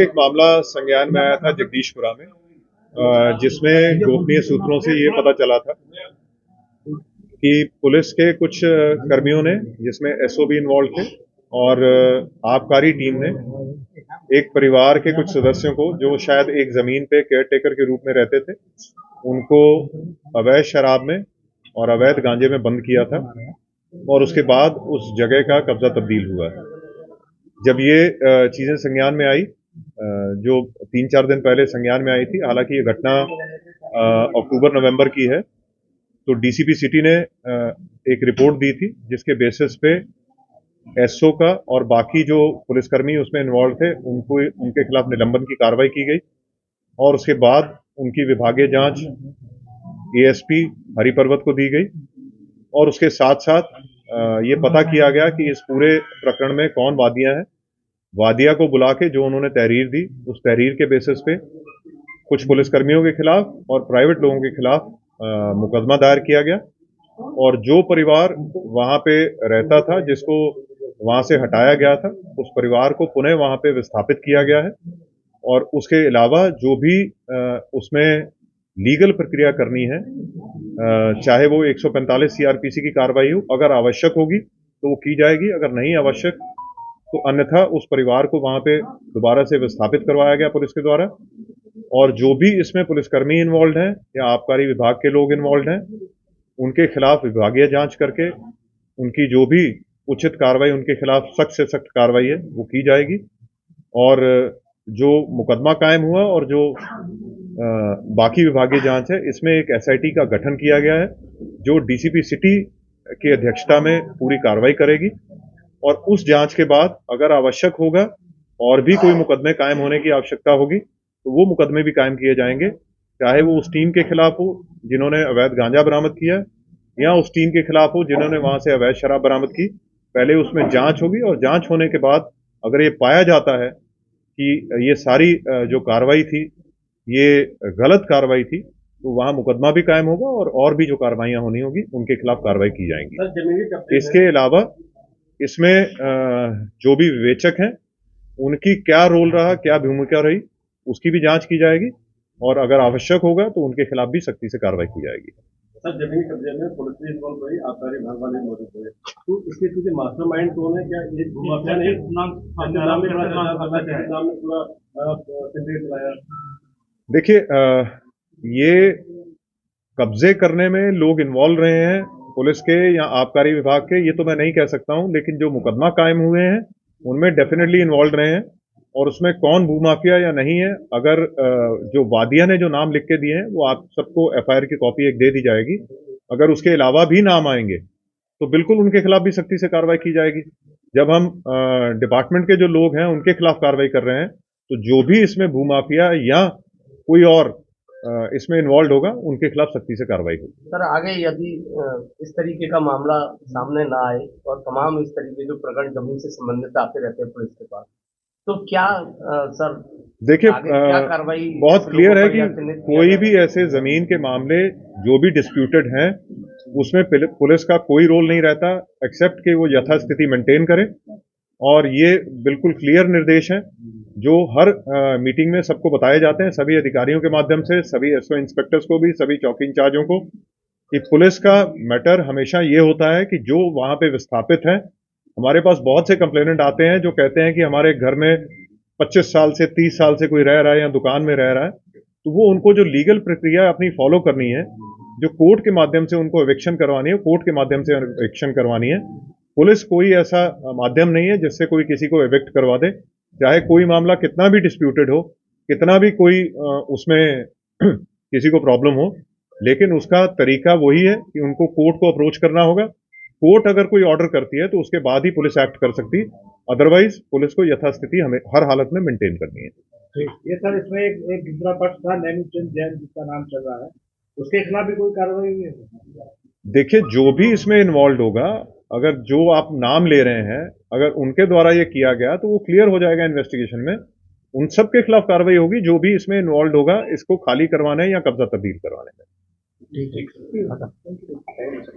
एक मामला संज्ञान में आया था जगदीशपुरा में, जिसमें गोपनीय सूत्रों से ये पता चला था कि पुलिस के कुछ कर्मियों ने, जिसमें एसओ भी इन्वॉल्व थे, और आबकारी टीम ने एक परिवार के कुछ सदस्यों को, जो शायद एक जमीन पे केयर टेकर के रूप में रहते थे, उनको अवैध शराब में और अवैध गांजे में बंद किया था और उसके बाद उस जगह का कब्जा तब्दील हुआ है। जब ये चीजें संज्ञान में आई, जो 3-4 दिन पहले संज्ञान में आई थी, हालांकि ये घटना अक्टूबर नवंबर की है, तो डीसीपी सिटी ने एक रिपोर्ट दी थी जिसके बेसिस पे एसओ का और बाकी जो पुलिसकर्मी उसमें इन्वॉल्व थे उनके खिलाफ निलंबन की कार्रवाई की गई और उसके बाद उनकी विभागीय जांच एएसपी हरिपर्वत को दी गई और उसके साथ साथ ये पता किया गया कि इस पूरे प्रकरण में कौन वादियां हैं। वादिया को बुला के जो उन्होंने तहरीर दी, उस तहरीर के बेसिस पे कुछ पुलिसकर्मियों के खिलाफ और प्राइवेट लोगों के खिलाफ मुकदमा दायर किया गया और जो परिवार वहां पे रहता था, जिसको वहां से हटाया गया था, उस परिवार को पुनः वहां पे विस्थापित किया गया है और उसके अलावा जो भी उसमें लीगल प्रक्रिया करनी है, चाहे वो 145 सीआरपीसी की कार्रवाई हो, अगर आवश्यक होगी तो वो की जाएगी, अगर नहीं आवश्यक तो अन्यथा उस परिवार को वहां पे दोबारा से विस्थापित करवाया गया पुलिस के द्वारा। और जो भी इसमें पुलिसकर्मी इन्वॉल्व हैं या आबकारी विभाग के लोग इन्वॉल्व हैं, उनके खिलाफ विभागीय जांच करके उनकी जो भी उचित कार्रवाई, उनके खिलाफ सख्त से सख्त कार्रवाई है वो की जाएगी। और जो मुकदमा कायम हुआ और जो बाकी विभागीय जांच है, इसमें एक एसआईटी का गठन किया गया है जो डीसीपी सिटी की अध्यक्षता में पूरी कार्रवाई करेगी और उस जांच के बाद अगर आवश्यक होगा और भी कोई मुकदमे कायम होने की आवश्यकता होगी तो वो मुकदमे भी कायम किए जाएंगे, चाहे वो उस टीम के खिलाफ हो जिन्होंने अवैध गांजा बरामद किया या उस टीम के खिलाफ हो जिन्होंने वहां से अवैध शराब बरामद की। पहले उसमें जांच होगी और जांच होने के बाद अगर ये पाया जाता है कि ये सारी जो कार्रवाई थी ये गलत कार्रवाई थी, तो वहां मुकदमा भी कायम होगा और भी जो कार्रवाइयां होनी होगी उनके खिलाफ कार्रवाई की जाएंगी। इसके अलावा इसमें जो भी विवेचक हैं उनकी क्या रोल रहा, क्या भूमिका रही, उसकी भी जांच की जाएगी और अगर आवश्यक होगा तो उनके खिलाफ भी सख्ती से कार्रवाई की जाएगी। सर, जमीन कब्जे में पुलिस भी इन्वॉल्व रही, आबकारी विभाग वाले मौजूद हुए, तो इसके पीछे मास्टरमाइंड कौन है? क्या ये भूमाफिया ने पूरा? देखिए, ये कब्जे करने में लोग इन्वॉल्व रहे हैं पुलिस के या आबकारी विभाग के, ये तो मैं नहीं कह सकता हूं, लेकिन जो मुकदमा कायम हुए हैं उनमें डेफिनेटली इन्वॉल्व रहे हैं और उसमें कौन भूमाफिया या नहीं है, अगर जो वादिया ने जो नाम लिख के दिए हैं वो आप सबको एफआईआर की कॉपी एक दे दी जाएगी। अगर उसके अलावा भी नाम आएंगे तो बिल्कुल उनके खिलाफ भी सख्ती से कार्रवाई की जाएगी। जब हम डिपार्टमेंट के जो लोग हैं उनके खिलाफ कार्रवाई कर रहे हैं तो जो भी इसमें भूमाफिया या कोई और इसमें इन्वॉल्व होगा उनके खिलाफ सख्ती से कार्रवाई होगी। सर, आगे यदि इस तरीके का मामला सामने ना आए और तमाम इस तरीके जो प्रकरण जमीन से संबंधित आते रहते हैं पुलिस के पास, तो क्या सर देखिए, क्या कार्रवाई? बहुत क्लियर है कि कोई भी ऐसे जमीन के मामले जो भी डिस्प्यूटेड हैं उसमें पुलिस का कोई रोल नहीं रहता एक्सेप्ट कि वो यथास्थिति मेंटेन करे और ये बिल्कुल क्लियर निर्देश हैं जो हर मीटिंग में सबको बताए जाते हैं, सभी अधिकारियों के माध्यम से, सभी एसओ इंस्पेक्टर्स को भी, सभी चौकी इंचार्जों को, कि पुलिस का मैटर हमेशा ये होता है कि जो वहां पे विस्थापित है, हमारे पास बहुत से कंप्लेनेंट आते हैं जो कहते हैं कि हमारे घर में 25 साल से 30 साल से कोई रह रहा है या दुकान में रह रहा है, तो वो उनको जो लीगल प्रक्रिया अपनी फॉलो करनी है, जो कोर्ट के माध्यम से उनको एविक्शन करवानी है, कोर्ट के माध्यम से एविक्शन करवानी है। पुलिस कोई ऐसा माध्यम नहीं है जिससे कोई किसी को एविक्ट करवा दे, चाहे कोई मामला कितना भी डिस्प्यूटेड हो, कितना भी कोई उसमें किसी को प्रॉब्लम हो, लेकिन उसका तरीका वही है कि उनको कोर्ट को अप्रोच करना होगा। कोर्ट अगर कोई ऑर्डर करती है तो उसके बाद ही पुलिस एक्ट कर सकती है, अदरवाइज पुलिस को यथास्थिति हमें हर हालत में मेंटेन करनी है। ये सर, इसमें एक दूसरा पक्ष था नैनीचंद जैन जिसका नाम चल रहा है, उसके खिलाफ भी कोई कार्रवाई हुई है? देखिए, जो भी इसमें इन्वॉल्व होगा, अगर जो आप नाम ले रहे हैं अगर उनके द्वारा ये किया गया तो वो क्लियर हो जाएगा इन्वेस्टिगेशन में, उन सब के खिलाफ कार्रवाई होगी जो भी इसमें इन्वॉल्व होगा इसको खाली करवाने या कब्जा तब्दील करवाने में। ठीक।